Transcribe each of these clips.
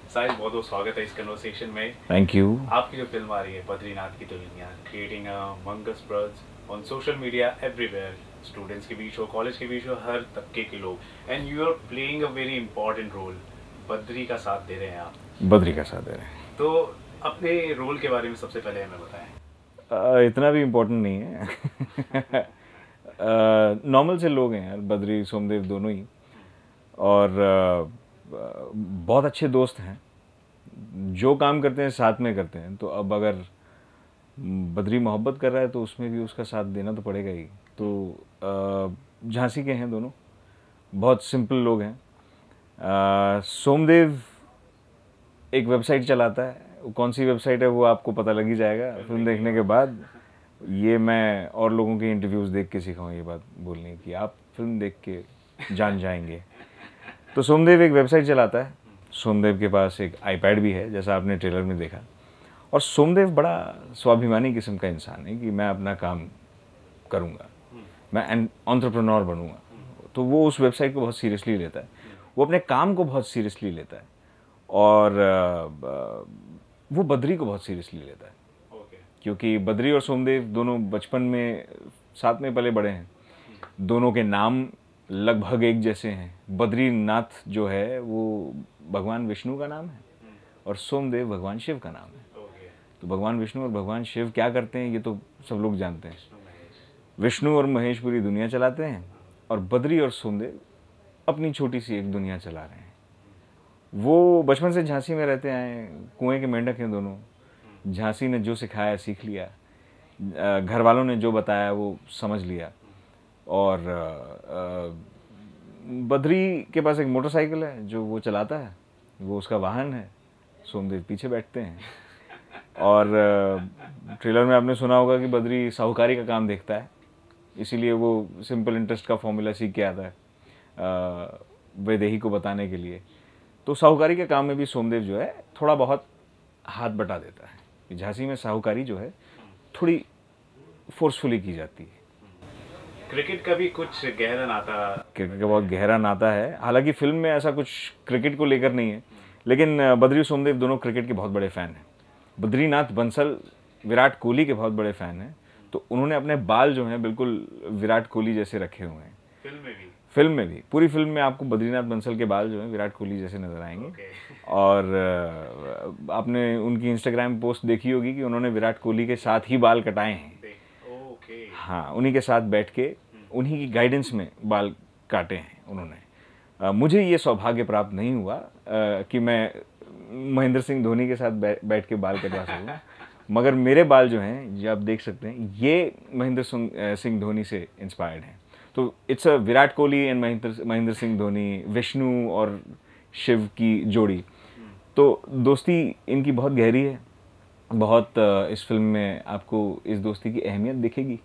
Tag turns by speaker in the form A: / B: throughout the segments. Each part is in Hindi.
A: साहिल, बहुत बहुत स्वागत है इस कन्वर्सेशन में।
B: Thank you.
A: आपकी जो फिल्म आ रही है बद्रीनाथ की दुल्हनिया, क्रिएटिंग मंगस birds on social media everywhere, students के बीच हो, कॉलेज के बीच हो, हर तबके के लोग, and you are playing a very important role. Badri का साथ दे रहे हैं आप।
B: बद्री का साथ दे रहे हैं।
A: तो अपने रोल के बारे में सबसे पहले हमें बताएं।
B: इतना भी इम्पोर्टेंट नहीं है। नॉर्मल से लोग हैं यार, बद्री सोमदेव दोनों ही। और बहुत अच्छे दोस्त हैं, जो काम करते हैं साथ में करते हैं। तो अब अगर बद्री मोहब्बत कर रहा है तो उसमें भी उसका साथ देना तो पड़ेगा ही। तो झांसी के हैं दोनों, बहुत सिंपल लोग हैं। सोमदेव एक वेबसाइट चलाता है, वो कौन सी वेबसाइट है वो आपको पता लग ही जाएगा फिल्म देखने के बाद। ये मैं और लोगों के इंटरव्यूज़ देख के सीखा हूँ ये बात बोलनी कि आप फिल्म देख के जान जाएंगे। तो सोमदेव एक वेबसाइट चलाता है। सोमदेव के पास एक आईपैड भी है, जैसा आपने ट्रेलर में देखा। और सोमदेव बड़ा स्वाभिमानी किस्म का इंसान है कि मैं अपना काम करूँगा, मैं एंटरप्रेन्योर बनूँगा। तो वो उस वेबसाइट को बहुत सीरियसली लेता है, वो अपने काम को बहुत सीरियसली लेता है। और वो बद्री को बहुत सीरियसली लेता है। क्योंकि बद्री और सोमदेव दोनों बचपन में साथ में पले बड़े हैं। दोनों के नाम लगभग एक जैसे हैं। बद्रीनाथ जो है वो भगवान विष्णु का नाम है और सोमदेव भगवान शिव का नाम है। तो भगवान विष्णु और भगवान शिव क्या करते हैं ये तो सब लोग जानते हैं। विष्णु और महेश पूरी दुनिया चलाते हैं और बद्री और सोमदेव अपनी छोटी सी एक दुनिया चला रहे हैं। वो बचपन से झांसी में रहते आए, कुएं के मेंढक हैं दोनों। झांसी ने जो सिखाया सीख लिया, घर वालों ने जो बताया वो समझ लिया। और बद्री के पास एक मोटरसाइकिल है जो वो चलाता है, वो उसका वाहन है। सोमदेव पीछे बैठते हैं। और ट्रेलर में आपने सुना होगा कि बद्री साहूकारी का काम देखता है, इसीलिए वो सिंपल इंटरेस्ट का फॉर्मूला सीख के आता है वैदेही को बताने के लिए। तो साहूकारी के काम में भी सोमदेव जो है थोड़ा बहुत हाथ बटा देता है। झांसी में साहूकारी जो है थोड़ी फोर्सफुली की जाती है।
A: क्रिकेट का भी कुछ गहरा नाता,
B: क्रिकेट का बहुत गहरा नाता है। हालांकि फिल्म में ऐसा कुछ क्रिकेट को लेकर नहीं है, लेकिन बद्री सोमदेव दोनों क्रिकेट के बहुत बड़े फ़ैन हैं। बद्रीनाथ बंसल विराट कोहली के बहुत बड़े फ़ैन हैं। तो उन्होंने अपने बाल जो हैं बिल्कुल विराट कोहली जैसे रखे हुए हैं। फिल्म में भी पूरी फिल्म में आपको बद्रीनाथ बंसल के बाल जो हैं विराट कोहली जैसे नज़र आएंगे। और आपने उनकी इंस्टाग्राम पोस्ट देखी होगी कि उन्होंने विराट कोहली के साथ ही बाल कटाए हैं। हाँ, उन्हीं के साथ बैठ के उन्हीं की गाइडेंस में बाल काटे हैं उन्होंने। मुझे ये सौभाग्य प्राप्त नहीं हुआ कि मैं महेंद्र सिंह धोनी के साथ बैठ के बाल कटवा सकूँ। मगर मेरे बाल जो हैं ये आप देख सकते हैं, ये महेंद्र सिंह धोनी से इंस्पायर्ड हैं। तो it's a Virat Kohli and Mahendra Singh Dhoni, Vishnu और शिव की जोड़ी। तो दोस्ती इनकी बहुत गहरी है। बहुत इस फिल्म में आपको इस दोस्ती की अहमियत दिखेगी।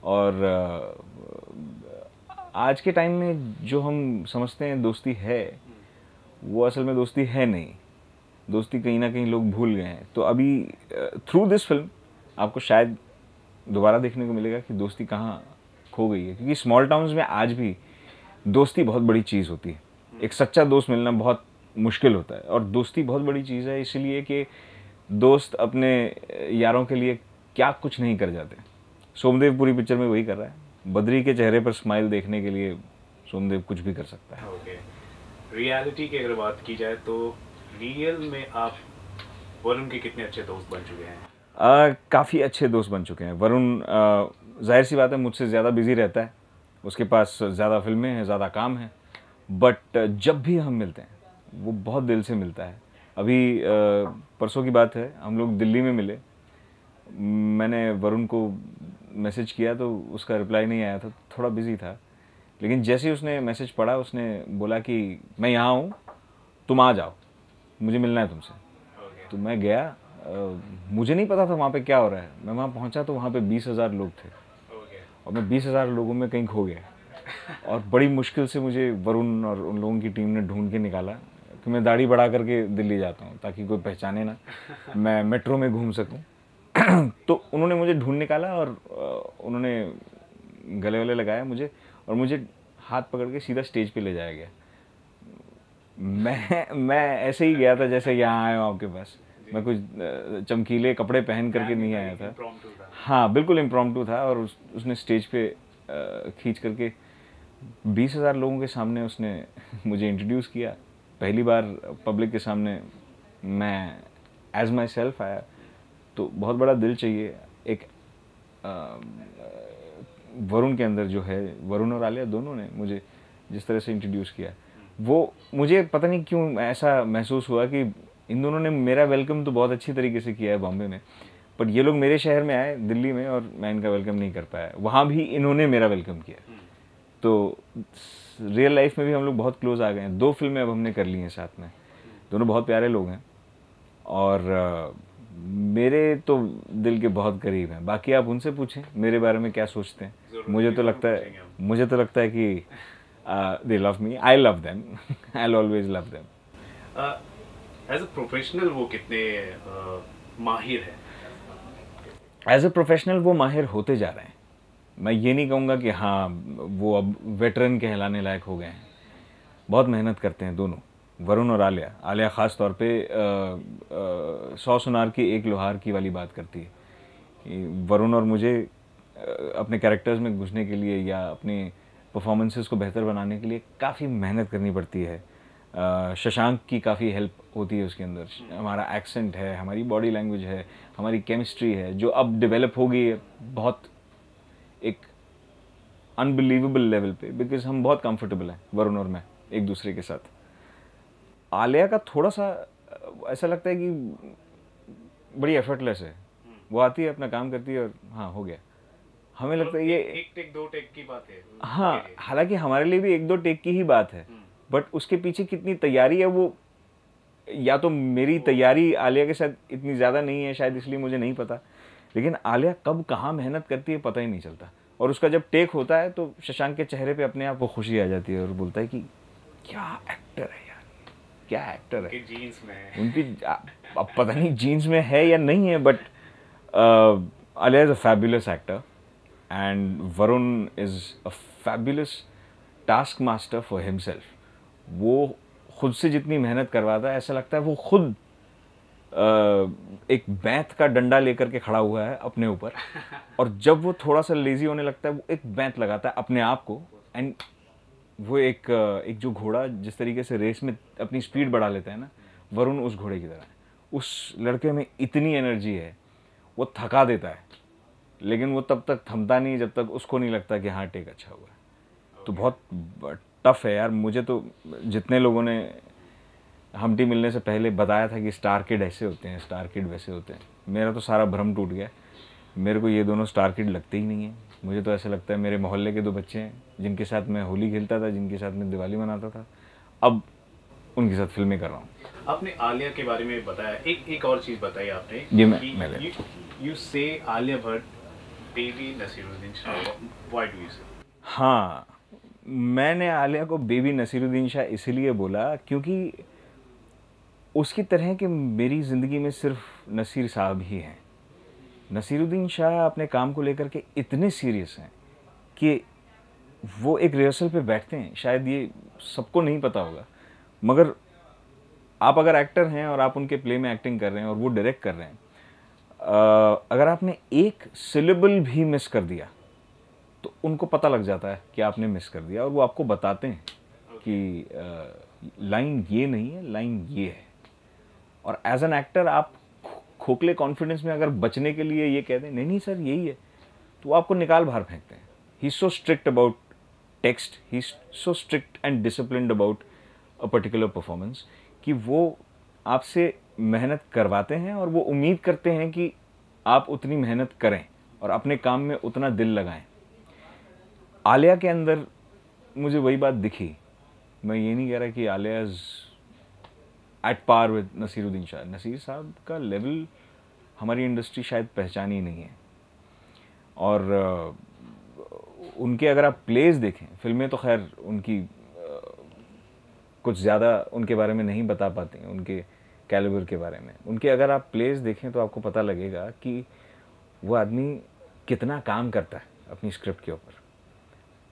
B: और आज के टाइम में जो हम समझते हैं दोस्ती है, वो असल में दोस्ती है नहीं। दोस्ती कहीं ना कहीं लोग भूल गए हैं। तो अभी थ्रू दिस फिल्म आपको शायद दोबारा देखने को मिलेगा कि दोस्ती कहाँ खो गई है। क्योंकि स्मॉल टाउन्स में आज भी दोस्ती बहुत बड़ी चीज़ होती है। एक सच्चा दोस्त मिलना बहुत मुश्किल होता है। और दोस्ती बहुत बड़ी चीज़ है इसलिए कि दोस्त अपने यारों के लिए क्या कुछ नहीं कर जाते। सोमदेव पूरी पिक्चर में वही कर रहा है। बद्री के चेहरे पर स्माइल देखने के लिए सोमदेव कुछ भी कर सकता है।
A: रियलिटी की अगर बात की जाए तो रियल में आप वरुण के कितने अच्छे दोस्त बन चुके हैं?
B: काफ़ी अच्छे दोस्त बन चुके हैं। वरुण जाहिर सी बात है मुझसे ज़्यादा बिजी रहता है, उसके पास ज़्यादा फिल्में हैं, ज़्यादा काम है। बट जब भी हम मिलते हैं वो बहुत दिल से मिलता है। अभी परसों की बात है, हम लोग दिल्ली में मिले। मैंने वरुण को मैसेज किया तो उसका रिप्लाई नहीं आया था, थोड़ा बिजी था। लेकिन जैसे ही उसने मैसेज पढ़ा उसने बोला कि मैं यहाँ हूँ, तुम आ जाओ, मुझे मिलना है तुमसे। तो मैं गया। मुझे नहीं पता था वहाँ पे क्या हो रहा है। मैं वहाँ पहुँचा तो वहाँ पे 20,000 लोग थे और मैं 20,000 लोगों में कहीं खो गया। और बड़ी मुश्किल से मुझे वरुण और उन लोगों की टीम ने ढूंढ के निकाला कि मैं दाढ़ी बढ़ा करके दिल्ली जाता हूँ ताकि कोई पहचाने ना, मैं मेट्रो में घूम सकूँ। तो उन्होंने मुझे ढूंढ निकाला और उन्होंने गले वले लगाया मुझे और मुझे हाथ पकड़ के सीधा स्टेज पे ले जाया गया। मैं ऐसे ही गया था जैसे यहाँ आया हूँ आपके पास। मैं कुछ चमकीले कपड़े पहन करके नहीं आया था। हाँ बिल्कुल इम्प्रॉम्प्टू था। और उसने स्टेज पे खींच करके 20,000 लोगों के सामने उसने मुझे इंट्रोड्यूस किया। पहली बार पब्लिक के सामने मैं एज माई सेल्फ आया, तो बहुत बड़ा दिल चाहिए। एक वरुण के अंदर जो है, वरुण और आलिया दोनों ने मुझे जिस तरह से इंट्रोड्यूस किया, वो मुझे पता नहीं क्यों ऐसा महसूस हुआ कि इन दोनों ने मेरा वेलकम तो बहुत अच्छी तरीके से किया है बॉम्बे में, बट ये लोग मेरे शहर में आए दिल्ली में और मैं इनका वेलकम नहीं कर पाया। वहाँ भी इन्होंने मेरा वेलकम किया। तो रियल लाइफ में भी हम लोग बहुत क्लोज आ गए हैं। 2 फिल्में अब हमने कर ली हैं साथ में। दोनों बहुत प्यारे लोग हैं और मेरे तो दिल के बहुत करीब हैं। बाकी आप उनसे पूछें मेरे बारे में क्या सोचते हैं। मुझे तो लगता है कि they love me, I love them, I'll always love them.
A: As a professional वो कितने माहिर है?
B: As a professional वो माहिर होते जा रहे हैं। मैं ये नहीं कहूँगा कि हाँ वो अब वेटरन कहलाने लायक हो गए हैं। बहुत मेहनत करते हैं दोनों, वरुण और आलिया। आलिया ख़ास तौर पे 100 सुनार की 1 लोहार की वाली बात करती है कि वरुण और मुझे अपने कैरेक्टर्स में घुसने के लिए या अपने परफॉर्मेंसेस को बेहतर बनाने के लिए काफ़ी मेहनत करनी पड़ती है। शशांक की काफ़ी हेल्प होती है उसके अंदर। हमारा एक्सेंट है, हमारी बॉडी लैंग्वेज है, हमारी केमिस्ट्री है जो अब डेवलप हो गई है बहुत एक अनबिलीवेबल लेवल पे, बिकॉज हम बहुत कंफर्टेबल हैं वरुण और मैं एक दूसरे के साथ। आलिया का थोड़ा सा ऐसा लगता है कि बड़ी एफर्टलेस है। वो आती है, अपना काम करती है और हाँ हो गया। हमें लगता है ये
A: 1 टेक 2 टेक की बात है।
B: हाँ, हालांकि हमारे लिए भी 1-2 टेक की ही बात है, बट उसके पीछे कितनी तैयारी है वो, या तो मेरी तैयारी आलिया के साथ इतनी ज़्यादा नहीं है शायद, इसलिए मुझे नहीं पता। लेकिन आलिया कब कहाँ मेहनत करती है पता ही नहीं चलता। और उसका जब टेक होता है तो शशांक के चेहरे पे अपने आप वो खुशी आ जाती है और बोलता है कि क्या एक्टर है यार, क्या एक्टर है।
A: जीन्स में
B: उनकी अब पता नहीं जीन्स में है या नहीं है, but Alia is a fabulous actor and Varun is a fabulous task master for himself. वो खुद से जितनी मेहनत करवाता है ऐसा लगता है वो खुद एक बैंत का डंडा लेकर के खड़ा हुआ है अपने ऊपर, और जब वो थोड़ा सा लेजी होने लगता है वो एक बैंत लगाता है अपने आप को। एंड वो एक जो घोड़ा जिस तरीके से रेस में अपनी स्पीड बढ़ा लेता है ना, वरुण उस घोड़े की तरह है। उस लड़के में इतनी एनर्जी है, वो थका देता है लेकिन वो तब तक थमता नहीं जब तक उसको नहीं लगता कि हाँ टेक अच्छा हुआ है। तो बहुत टफ है यार। मुझे तो जितने लोगों ने हमटी मिलने से पहले बताया था कि स्टार किड ऐसे होते हैं, स्टार किड वैसे होते हैं, मेरा तो सारा भ्रम टूट गया। मेरे को ये दोनों स्टार किड लगते ही नहीं है। मुझे तो ऐसा लगता है मेरे मोहल्ले के 2 बच्चे हैं जिनके साथ मैं होली खेलता था, जिनके साथ मैं दिवाली मनाता था, अब उनके साथ फिल्में कर रहा हूँ।
A: आपने आलिया के बारे में बताया, एक और चीज़ बताई आपने।
B: ये मैं
A: you say Alia Bhatt baby Naseeruddin Shah, why do you say?
B: हाँ, मैंने आलिया को बेबी नसीरुद्दीन शाह इसलिए बोला क्योंकि उसकी तरह के मेरी ज़िंदगी में सिर्फ नसीर साहब ही हैं। नसीरुद्दीन शाह अपने काम को लेकर के इतने सीरियस हैं कि वो एक रिहर्सल पे बैठते हैं। शायद ये सबको नहीं पता होगा, मगर आप अगर एक्टर हैं और आप उनके प्ले में एक्टिंग कर रहे हैं और वो डायरेक्ट कर रहे हैं, अगर आपने एक सिलेबल भी मिस कर दिया तो उनको पता लग जाता है कि आपने मिस कर दिया, और वो आपको बताते हैं कि लाइन ये नहीं है, लाइन ये है। और एज एन एक्टर आप खोखले कॉन्फिडेंस में अगर बचने के लिए ये कहते हैं नहीं नहीं सर यही है, तो वो आपको निकाल बाहर फेंकते हैं। He is so strict about text, he is so strict and disciplined about a particular performance कि वो आपसे मेहनत करवाते हैं और वो उम्मीद करते हैं कि आप उतनी मेहनत करें और अपने काम में उतना दिल लगाएं। आलिया के अंदर मुझे वही बात दिखी। मैं ये नहीं कह रहा कि Alia is at par with Naseeruddin Shah. Naseer साहब का लेवल हमारी इंडस्ट्री शायद पहचान ही नहीं है। और उनके अगर आप प्लेस देखें, फिल्में तो खैर उनकी कुछ ज़्यादा उनके बारे में नहीं बता पाते हैं, उनके कैलिबर के बारे में। उनके अगर आप प्लेस देखें तो आपको पता लगेगा कि वो आदमी कितना काम करता है अपनी स्क्रिप्ट के ऊपर।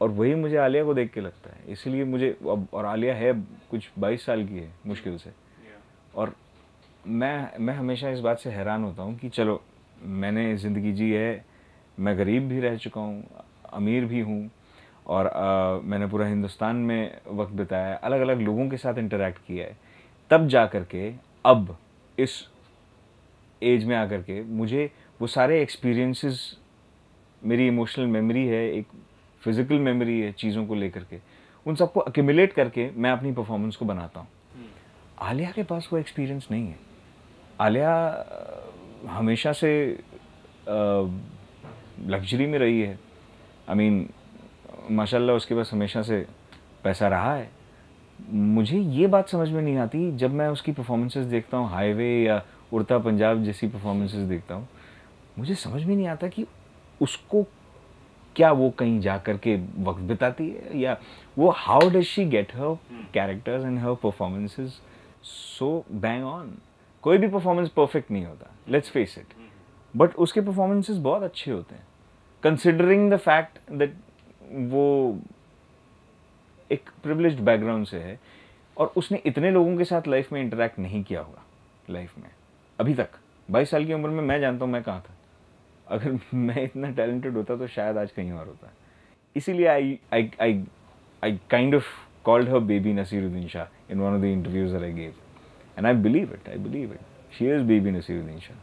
B: और वही मुझे आलिया को देख के लगता है, इसलिए मुझे अब, और आलिया है कुछ 22 साल की है मुश्किल से, और मैं हमेशा इस बात से हैरान होता हूँ कि चलो मैंने ज़िंदगी जी है, मैं गरीब भी रह चुका हूँ, अमीर भी हूँ, और मैंने पूरा हिंदुस्तान में वक्त बिताया है, अलग अलग लोगों के साथ इंटरेक्ट किया है, तब जा कर के अब इस एज में आकर के मुझे वो सारे एक्सपीरियंसेस, मेरी इमोशनल मेमोरी है, एक फिज़िकल मेमोरी है चीज़ों को लेकर के, उन सबको अक्यूमुलेट करके मैं अपनी परफॉर्मेंस को बनाता हूँ। आलिया के पास वो एक्सपीरियंस नहीं है। आलिया हमेशा से लग्जरी में रही है, आई मीन माशाल्लाह उसके पास हमेशा से पैसा रहा है। मुझे ये बात समझ में नहीं आती जब मैं उसकी परफॉर्मेंसेस देखता हूँ, हाईवे या उड़ता पंजाब जैसी परफॉर्मेंसेस देखता हूँ, मुझे समझ में नहीं आता कि उसको क्या वो कहीं जा कर के वक्त बिताती है, या वो how does she get her characters and her performances so bang on. कोई भी परफॉर्मेंस परफेक्ट नहीं होता, लेट्स फेस इट, बट उसके परफॉर्मेंसेस बहुत अच्छे होते हैं, कंसिडरिंग द फैक्ट दैट वो एक प्रिविलेज्ड बैकग्राउंड से है और उसने इतने लोगों के साथ लाइफ में इंटरेक्ट नहीं किया होगा लाइफ में अभी तक। 22 साल की उम्र में मैं जानता हूँ मैं कहाँ था, अगर मैं इतना टैलेंटेड होता तो शायद आज कहीं और होता। इसीलिए I kind of called her baby Nasiruddin Shah in one of the interviews that I gave, and I believe it. She is baby Nasiruddin Shah.